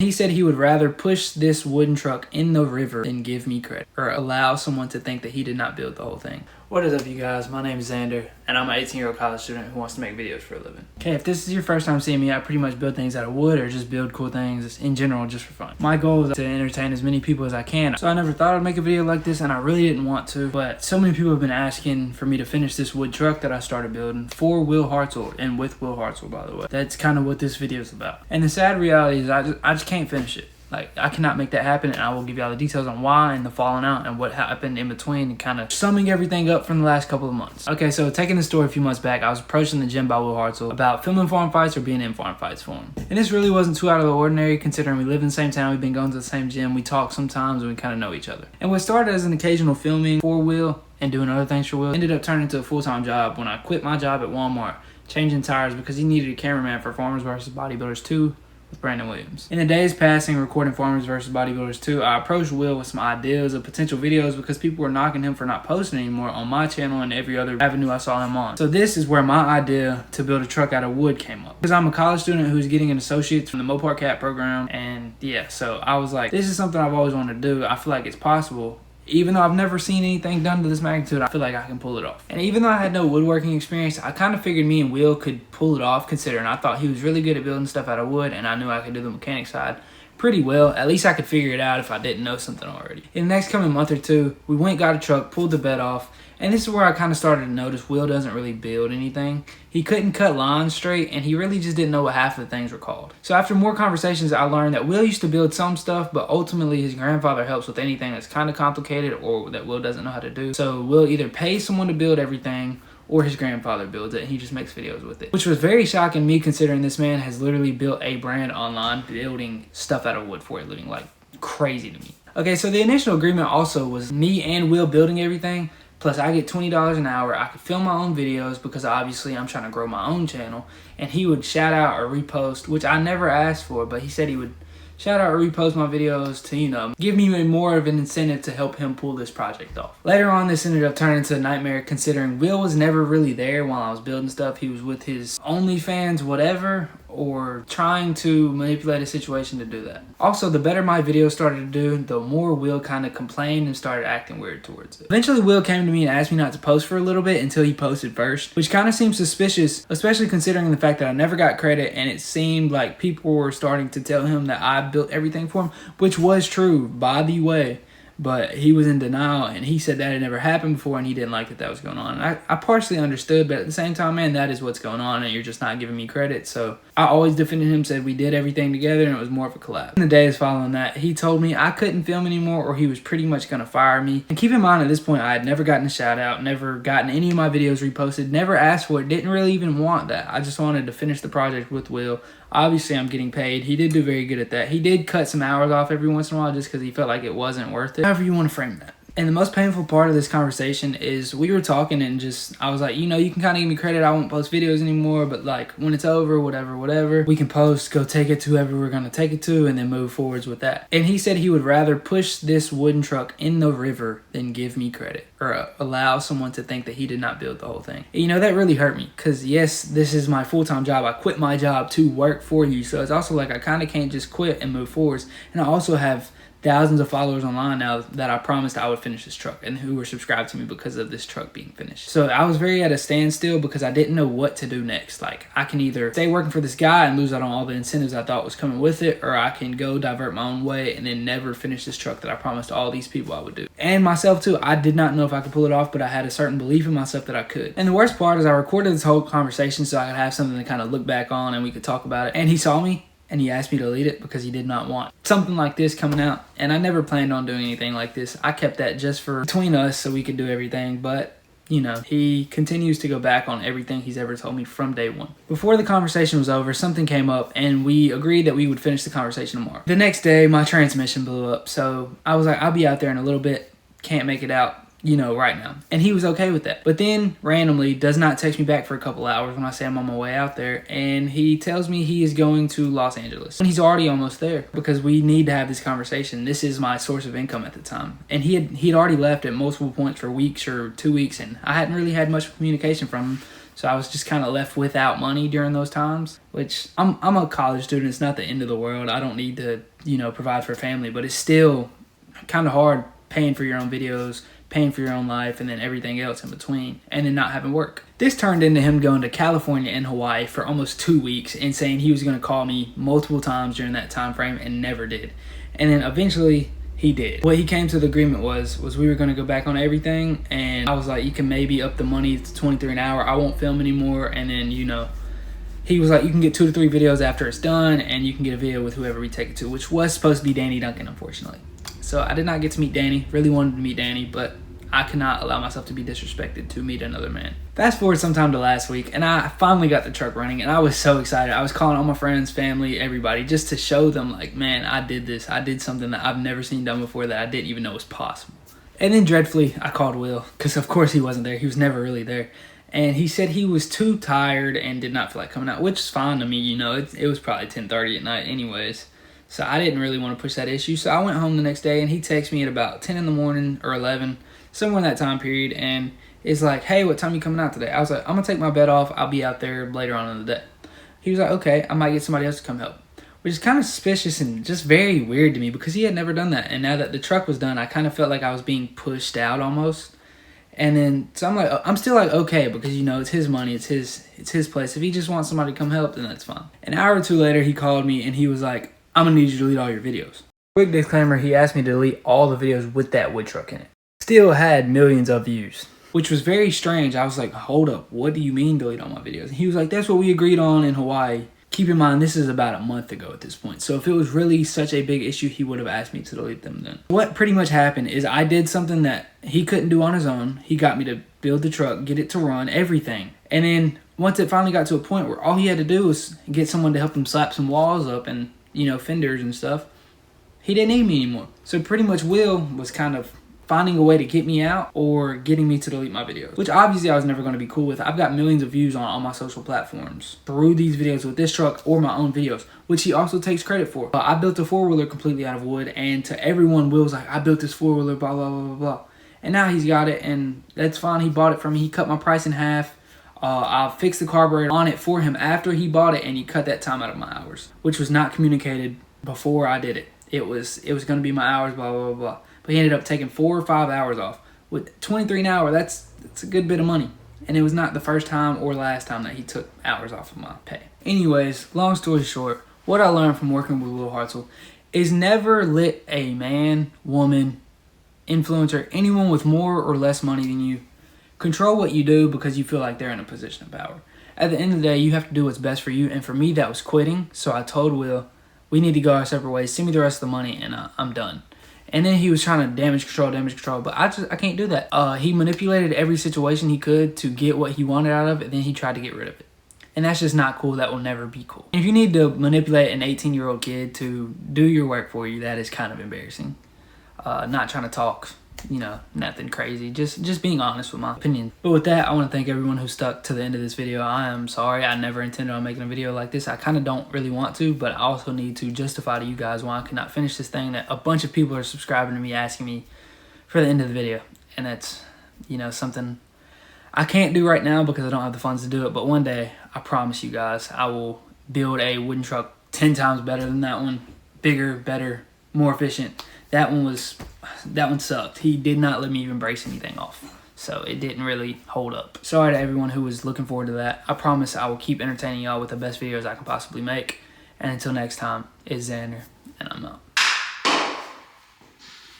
he said he would rather push this wooden truck in the river than give me credit or allow someone to think that he did not build the whole thing. What is up, you guys? My name is Xander, and I'm an 18-year-old college student who wants to make videos for a living. Okay, if this is your first time seeing me, I pretty much build things out of wood or just build cool things in general just for fun. My goal is to entertain as many people as I can. So I never thought I'd make a video like this, and I really didn't want to, but so many people have been asking for me to finish this wood truck that I started building for Will Hartzell, and with Will Hartzell, by the way. That's kind of what this video is about. And the sad reality is I just can't finish it. Like, I cannot make that happen, and I will give you all the details on why and the falling out and what happened in between and kind of summing everything up from the last couple of months. Okay, so taking the story a few months back, I was approached in the gym by Will Hartzell about filming farm fights or being in farm fights for him. And this really wasn't too out of the ordinary considering we live in the same town, we've been going to the same gym, we talk sometimes, and we kind of know each other. And what started as an occasional filming for Will and doing other things for Will ended up turning into a full-time job when I quit my job at Walmart, changing tires because he needed a cameraman for Farmers vs. Bodybuilders 2. With Brandon Williams. In the days passing recording Farmers vs. Bodybuilders 2, I approached Will with some ideas of potential videos because people were knocking him for not posting anymore on my channel and every other avenue I saw him on. So this is where my idea to build a truck out of wood came up. Because I'm a college student who's getting an associate's from the Mopar CAT program, and yeah, so I was like, this is something I've always wanted to do. I feel like it's possible. Even though I've never seen anything done to this magnitude, I feel like I can pull it off. And even though I had no woodworking experience, I kind of figured me and Will could pull it off considering I thought he was really good at building stuff out of wood and I knew I could do the mechanic side pretty well. At least I could figure it out if I didn't know something already. In the next coming month or two, we went and got a truck, pulled the bed off, and this is where I kind of started to notice Will doesn't really build anything. He couldn't cut lines straight, and he really just didn't know what half of the things were called. So after more conversations, I learned that Will used to build some stuff, but ultimately his grandfather helps with anything that's kind of complicated or that Will doesn't know how to do. So Will either pays someone to build everything, or his grandfather builds it and he just makes videos with it. Which was very shocking to me considering this man has literally built a brand online building stuff out of wood for a living. Like, crazy to me. Okay, so the initial agreement also was me and Will building everything, plus I get $20 an hour. I could film my own videos because obviously I'm trying to grow my own channel, and he would shout out or repost, which I never asked for, but he said he would shout out or repost my videos to, you know, give me more of an incentive to help him pull this project off. Later on, this ended up turning into a nightmare considering Will was never really there while I was building stuff. He was with his OnlyFans whatever, or trying to manipulate a situation to do that. Also, the better my videos started to do, the more Will kind of complained and started acting weird towards it. Eventually, Will came to me and asked me not to post for a little bit until he posted first, which kind of seems suspicious, especially considering the fact that I never got credit and it seemed like people were starting to tell him that I built everything for him, which was true, by the way. But he was in denial, and he said that had never happened before, and he didn't like that was going on. And I partially understood, but at the same time, man, that is what's going on, and you're just not giving me credit. So I always defended him, said we did everything together, and it was more of a collab. In the days following that, he told me I couldn't film anymore, or he was pretty much going to fire me. And keep in mind, at this point, I had never gotten a shout out, never gotten any of my videos reposted, never asked for it, didn't really even want that. I just wanted to finish the project with Will. Obviously, I'm getting paid. He did do very good at that. He did cut some hours off every once in a while just because he felt like it wasn't worth it. However you want to frame that. And the most painful part of this conversation is we were talking and I was like, you know, you can kind of give me credit. I won't post videos anymore, but like when it's over, whatever, we can post, go take it to whoever we're going to take it to and then move forwards with that. And he said he would rather push this wooden truck in the river than give me credit or allow someone to think that he did not build the whole thing. And, you know, that really hurt me because yes, this is my full-time job. I quit my job to work for you. So it's also like I kind of can't just quit and move forwards. And I also have thousands of followers online now that I promised I would finish this truck and who were subscribed to me because of this truck being finished. So I was very at a standstill because I didn't know what to do next. Like, I can either stay working for this guy and lose out on all the incentives I thought was coming with it, or I can go divert my own way and then never finish this truck that I promised all these people I would do. And myself too, I did not know if I could pull it off, but I had a certain belief in myself that I could. And the worst part is I recorded this whole conversation so I could have something to kind of look back on and we could talk about it. And he saw me and he asked me to delete it because he did not want something like this coming out. And I never planned on doing anything like this. I kept that just for between us so we could do everything. But, you know, he continues to go back on everything he's ever told me from day one. Before the conversation was over, something came up and we agreed that we would finish the conversation tomorrow. The next day, my transmission blew up. So I was like, I'll be out there in a little bit. Can't make it out, you know, right now. And he was okay with that. But then randomly does not text me back for a couple hours when I say I'm on my way out there, and he tells me he is going to Los Angeles. And he's already almost there because we need to have this conversation. This is my source of income at the time. And he had already left at multiple points for weeks or 2 weeks, and I hadn't really had much communication from him. So I was just kind of left without money during those times, which I'm a college student. It's not the end of the world. I don't need to, provide for a family, but it's still kind of hard paying for your own videos, paying for your own life, and then everything else in between, and then not having work. This turned into him going to California and Hawaii for almost 2 weeks and saying he was going to call me multiple times during that time frame and never did. And then eventually he did. What he came to the agreement was we were going to go back on everything, and I was like, you can maybe up the money to $23 an hour. I won't film anymore. And then, he was like, you can get 2 to 3 videos after it's done, and you can get a video with whoever we take it to, which was supposed to be Danny Duncan, unfortunately. So I did not get to meet Danny. Really wanted to meet Danny, but I could not allow myself to be disrespected to meet another man. Fast forward sometime to last week, and I finally got the truck running, and I was so excited. I was calling all my friends, family, everybody, just to show them, like, man, I did this. I did something that I've never seen done before that I didn't even know was possible. And then dreadfully, I called Will, because of course he wasn't there. He was never really there. And he said he was too tired and did not feel like coming out, which is fine to me. It was probably 10:30 at night anyways. So I didn't really want to push that issue. So I went home the next day, and he texted me at about 10 in the morning or 11, somewhere in that time period, and it's like, hey, what time you coming out today? I was like, I'm going to take my bed off. I'll be out there later on in the day. He was like, okay, I might get somebody else to come help, which is kind of suspicious and just very weird to me because he had never done that. And now that the truck was done, I kind of felt like I was being pushed out almost. And then, so I'm like, I'm still like, okay, because, it's his money, it's his place. If he just wants somebody to come help, then that's fine. An hour or two later, he called me, and he was like, I'm going to need you to delete all your videos. Quick disclaimer, he asked me to delete all the videos with that wood truck in it. Still had millions of views, which was very strange. I was like, hold up, what do you mean delete all my videos? And he was like, that's what we agreed on in Hawaii. Keep in mind, this is about a month ago at this point. So if it was really such a big issue, he would have asked me to delete them then. What pretty much happened is I did something that he couldn't do on his own. He got me to build the truck, get it to run, everything. And then once it finally got to a point where all he had to do was get someone to help him slap some walls up and, fenders and stuff, he didn't need me anymore. So pretty much Will was kind of finding a way to get me out or getting me to delete my videos, which obviously I was never going to be cool with. I've got millions of views on all my social platforms through these videos with this truck or my own videos, which he also takes credit for. I built a four-wheeler completely out of wood, and to everyone, Will's like, I built this four-wheeler, blah, blah, blah, blah, blah. And now he's got it, and that's fine. He bought it from me. He cut my price in half. I fixed the carburetor on it for him after he bought it, and he cut that time out of my hours, which was not communicated before I did it. It was going to be my hours, blah, blah, blah, blah. But he ended up taking 4 or 5 hours off. With $23 an hour, that's a good bit of money. And it was not the first time or last time that he took hours off of my pay. Anyways, long story short, what I learned from working with Will Hartzell is never let a man, woman, influencer, anyone with more or less money than you control what you do because you feel like they're in a position of power. At the end of the day, you have to do what's best for you. And for me, that was quitting. So I told Will, we need to go our separate ways. Send me the rest of the money, and I'm done. And then he was trying to damage control, but I can't do that. He manipulated every situation he could to get what he wanted out of it, and then he tried to get rid of it. And that's just not cool. That will never be cool. If you need to manipulate an 18-year-old kid to do your work for you, that is kind of embarrassing. Not trying to talk, nothing crazy. Just being honest with my opinion. But with that, I want to thank everyone who stuck to the end of this video. I am sorry. I never intended on making a video like this. I kind of don't really want to, but I also need to justify to you guys why I could not finish this thing that a bunch of people are subscribing to me, asking me for the end of the video. And that's, something I can't do right now because I don't have the funds to do it. But one day, I promise you guys, I will build a wooden truck 10 times better than that one. Bigger, better, more efficient. That one sucked. He did not let me even brace anything off. So it didn't really hold up. Sorry to everyone who was looking forward to that. I promise I will keep entertaining y'all with the best videos I can possibly make. And until next time, it's Xander, and I'm out.